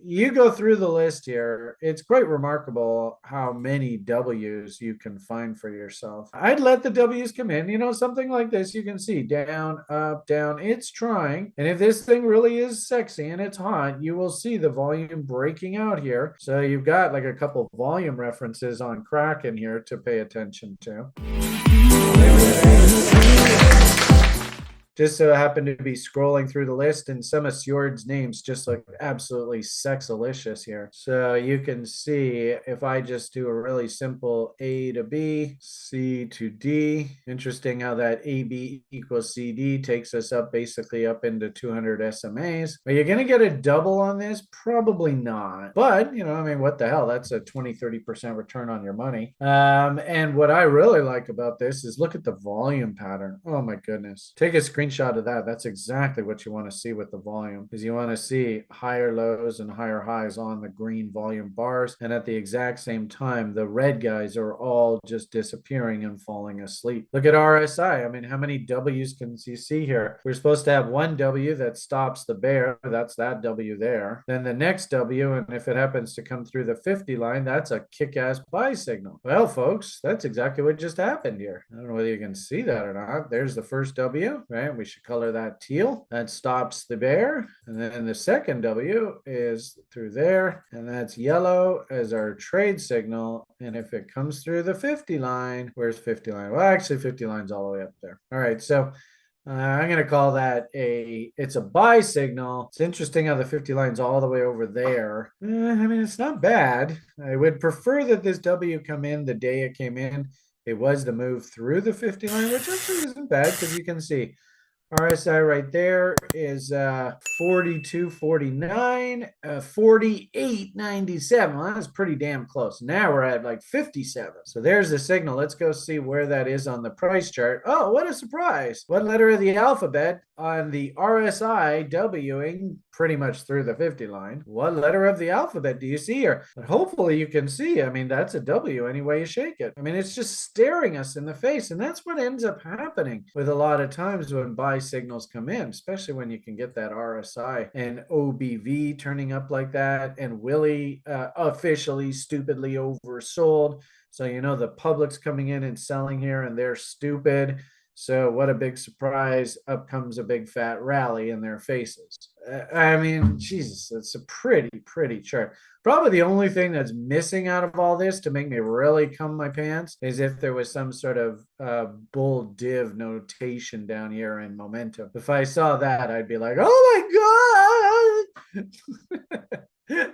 you go through the list here. It's quite remarkable how many W's you can find for yourself. I'd let the W's come in. You know, something like this, you can see down, up, down. It's trying. And if this thing really is sexy and it's hot, you will see the volume breaking out here. So you've got like a couple volume references on Kraken here to pay attention to. Just so happened to be scrolling through the list, and some of Sjord's names just look absolutely sexalicious here. So you can see if I just do a really simple A to B, C to D. Interesting how that AB equals CD takes us up basically up into 200 SMAs. Are you going to get a double on this? Probably not. But, you know, I mean, what the hell? That's a 20-30% return on your money. And what I really like about this is look at the volume pattern. Oh my goodness. Take a screenshot of that. That's exactly what you want to see with the volume, because you want to see higher lows and higher highs on the green volume bars, and at the exact same time the red guys are all just disappearing and falling asleep. Look at RSI. I mean, how many W's can you see here? We're supposed to have one W that stops the bear. That's that W there. Then the next W, and if it happens to come through the 50 line, that's a kick-ass buy signal. Well, folks, that's exactly what just happened here. I don't know whether you can see that or not. There's the first W, right? We should color that teal. That stops the bear. And then the second W is through there. And that's yellow as our trade signal. And if it comes through the 50 line, where's 50 line? Well, actually 50 line's all the way up there. All right. So I'm going to call that it's a buy signal. It's interesting how the 50 line's all the way over there. I mean, it's not bad. I would prefer that this W come in the day it came in. It was the move through the 50 line, which actually isn't bad because you can see RSI right there is 42.49, 48.97. Well, that's pretty damn close. Now we're at like 57. So there's the signal. Let's go see where that is on the price chart. Oh, what a surprise. What letter of the alphabet on the RSI Wing pretty much through the 50 line? What letter of the alphabet do you see here? But hopefully you can see. I mean, that's a W any way you shake it. I mean, it's just staring us in the face. And that's what ends up happening with a lot of times when buy signals come in, especially when you can get that RSI and OBV turning up like that, and Willie officially stupidly oversold. So, you know, the public's coming in and selling here and they're stupid. So what a big surprise. Up comes a big fat rally in their faces. I mean, Jesus, it's a pretty chart. Probably the only thing that's missing out of all this to make me really come my pants is if there was some sort of bull div notation down here in momentum. If I saw that, I'd be like, oh my God.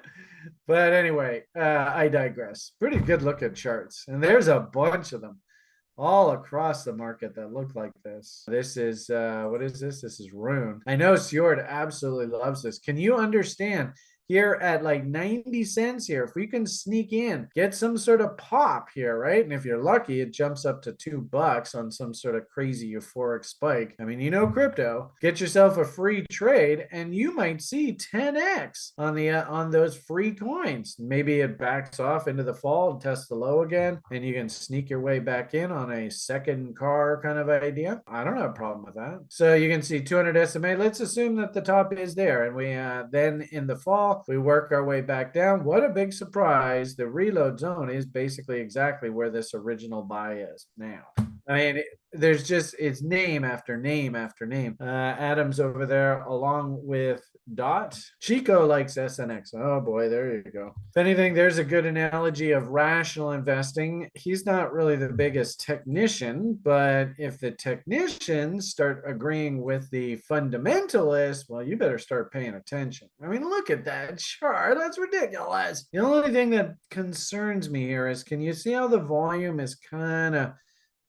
But anyway, I digress. Pretty good looking charts. And there's a bunch of them all across the market that look like this. This is, what is this? This is Rune. I know Sjord absolutely loves this. Can you understand? Here at like 90 cents here, if we can sneak in, get some sort of pop here, right? And if you're lucky, it jumps up to $2 on some sort of crazy euphoric spike. I mean, you know, crypto, get yourself a free trade and you might see 10x on the on those free coins. Maybe it backs off into the fall and tests the low again, and you can sneak your way back in on a second car kind of idea. I don't have a problem with that. So you can see 200 SMA. Let's assume that the top is there, and we then in the fall, we work our way back down. What a big surprise. The reload zone is basically exactly where this original buy is now. I mean, there's just, it's name after name after name. Adam's over there along with Dot. Chico likes SNX. Oh boy, there you go. If anything, there's a good analogy of rational investing. He's not really the biggest technician, but if the technicians start agreeing with the fundamentalists, well, you better start paying attention. I mean, look at that chart. That's ridiculous. The only thing that concerns me here is, can you see how the volume is kind of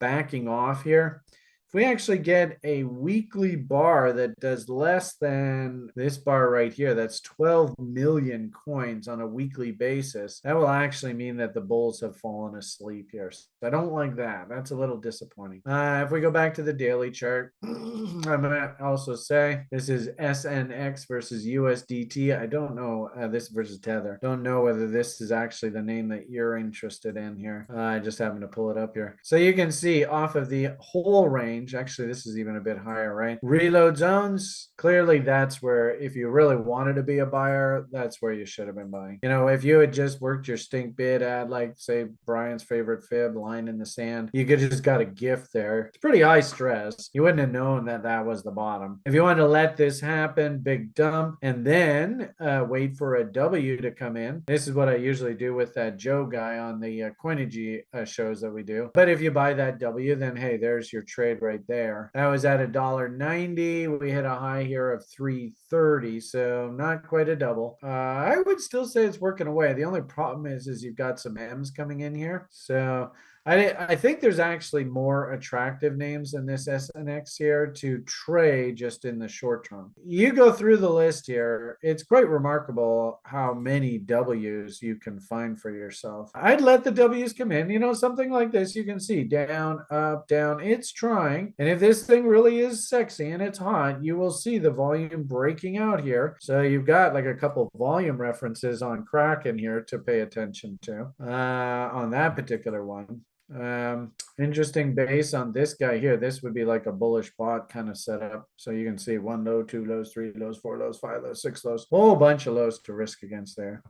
backing off here? If we actually get a weekly bar that does less than this bar right here, that's 12 million coins on a weekly basis, that will actually mean that the bulls have fallen asleep here. So I don't like that. That's a little disappointing. If we go back to the daily chart, I'm going to also say this is SNX versus USDT. I don't know, this versus Tether. Don't know whether this is actually the name that you're interested in here. I just happened to pull it up here. So you can see off of the whole range, range. Actually, this is even a bit higher, right? Reload zones, clearly that's where, if you really wanted to be a buyer, that's where you should have been buying. You know, if you had just worked your stink bid at, like, say, Brian's favorite fib, line in the sand, you could just got a gift there. It's pretty high stress. You wouldn't have known that that was the bottom. If you wanted to let this happen, big dump, and then wait for a W to come in. This is what I usually do with that Joe guy on the Coinigy shows that we do. But if you buy that W, then hey, there's your trade right there. That was at $1.90. We hit a high here of 330, so not quite a double. I would still say it's working away. The only problem is you've got some M's coming in here. So I think there's actually more attractive names in this SNX here to trade just in the short term. You go through the list here, it's quite remarkable how many W's you can find for yourself. I'd let the W's come in, you know, something like this. You can see down, up, down. It's trying. And if this thing really is sexy and it's hot, you will see the volume breaking out here. So you've got like a couple volume references on Kraken here to pay attention to on that particular one. Interesting base on this guy here. This would be like a bullish bot kind of setup. So you can see 1 low, 2 lows, 3 lows, 4 lows, 5 lows, 6 lows, whole bunch of lows to risk against there.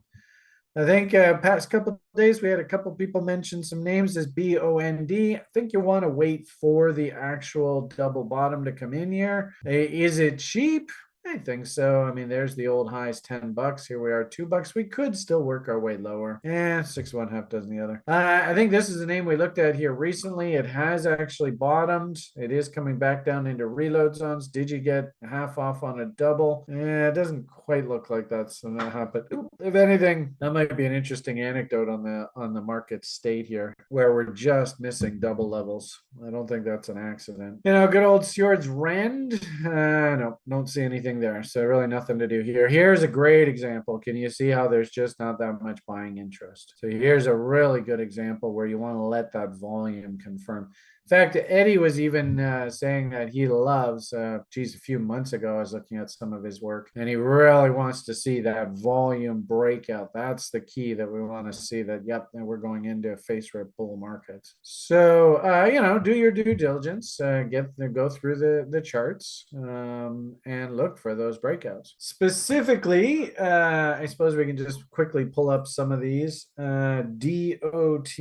I think past couple of days we had a couple people mention some names as BOND. I think you want to wait for the actual double bottom to come in here. Is it cheap? I think so. I mean, there's the old highs, $10. Here we are, $2. We could still work our way lower. 6 1 half dozen the other. I think this is a name we looked at here recently. It has actually bottomed. It is coming back down into reload zones. Did you get half off on a double? It doesn't quite look like that's gonna happen. If anything, that might be an interesting anecdote on the market state here, where we're just missing double levels. I don't think that's an accident. You know, good old Stjord's Rend. No, don't see anything there, so really nothing to do here. Here's a great example. Can you see how there's just not that much buying interest? So here's a really good example where you want to let that volume confirm. In fact, Eddie was even saying that he loves, a few months ago, I was looking at some of his work, and he really wants to see that volume breakout. That's the key that we want to see, that, yep, and we're going into a face rip bull market. So, you know, do your due diligence, go through the charts and look for those breakouts. Specifically, I suppose we can just quickly pull up some of these. DOT,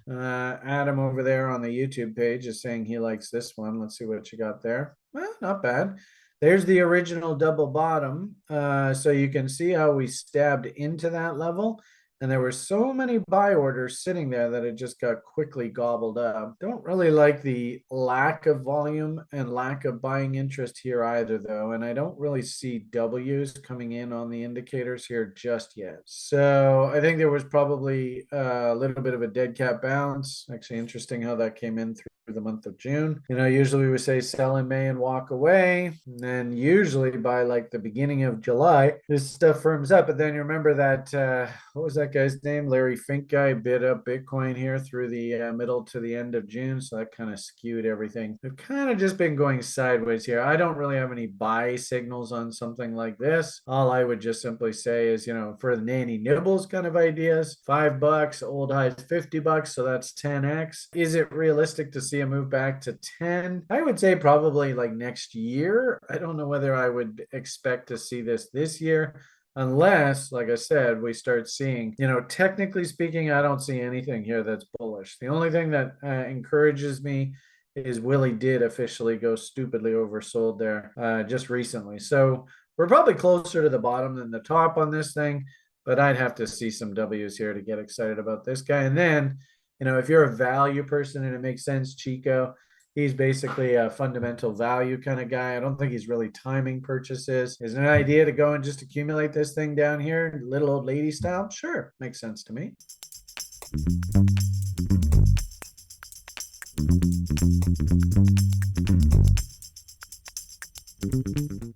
Adam over there on the YouTube page is saying he likes this one. Let's see what you got there. Well, not bad. There's the original double bottom. So you can see how we stabbed into that level. And there were so many buy orders sitting there that it just got quickly gobbled up. Don't really like the lack of volume and lack of buying interest here either, though. And I don't really see W's coming in on the indicators here just yet. So I think there was probably a little bit of a dead cat bounce. Actually, interesting how that came in through the month of June. You know, usually we say sell in May and walk away. And then usually by like the beginning of July, this stuff firms up. But then you remember that, what was that guy's name? Larry Fink guy bid up Bitcoin here through the middle to the end of June. So that kind of skewed everything. We've kind of just been going sideways here. I don't really have any buy signals on something like this. All I would just simply say is, you know, for the nanny nibbles kind of ideas, $5, old highs $50. So that's 10x. Is it realistic to see a move back to 10? I would say probably like next year. I don't know whether I would expect to see this year, unless, like I said, we start seeing, you know, technically speaking, I don't see anything here that's bullish. The only thing that encourages me is Willie did officially go stupidly oversold there just recently. So we're probably closer to the bottom than the top on this thing, but I'd have to see some W's here to get excited about this guy. And then, you know, if you're a value person and it makes sense, Chico, he's basically a fundamental value kind of guy. I don't think he's really timing purchases. Is it an idea to go and just accumulate this thing down here, little old lady style? Sure, makes sense to me.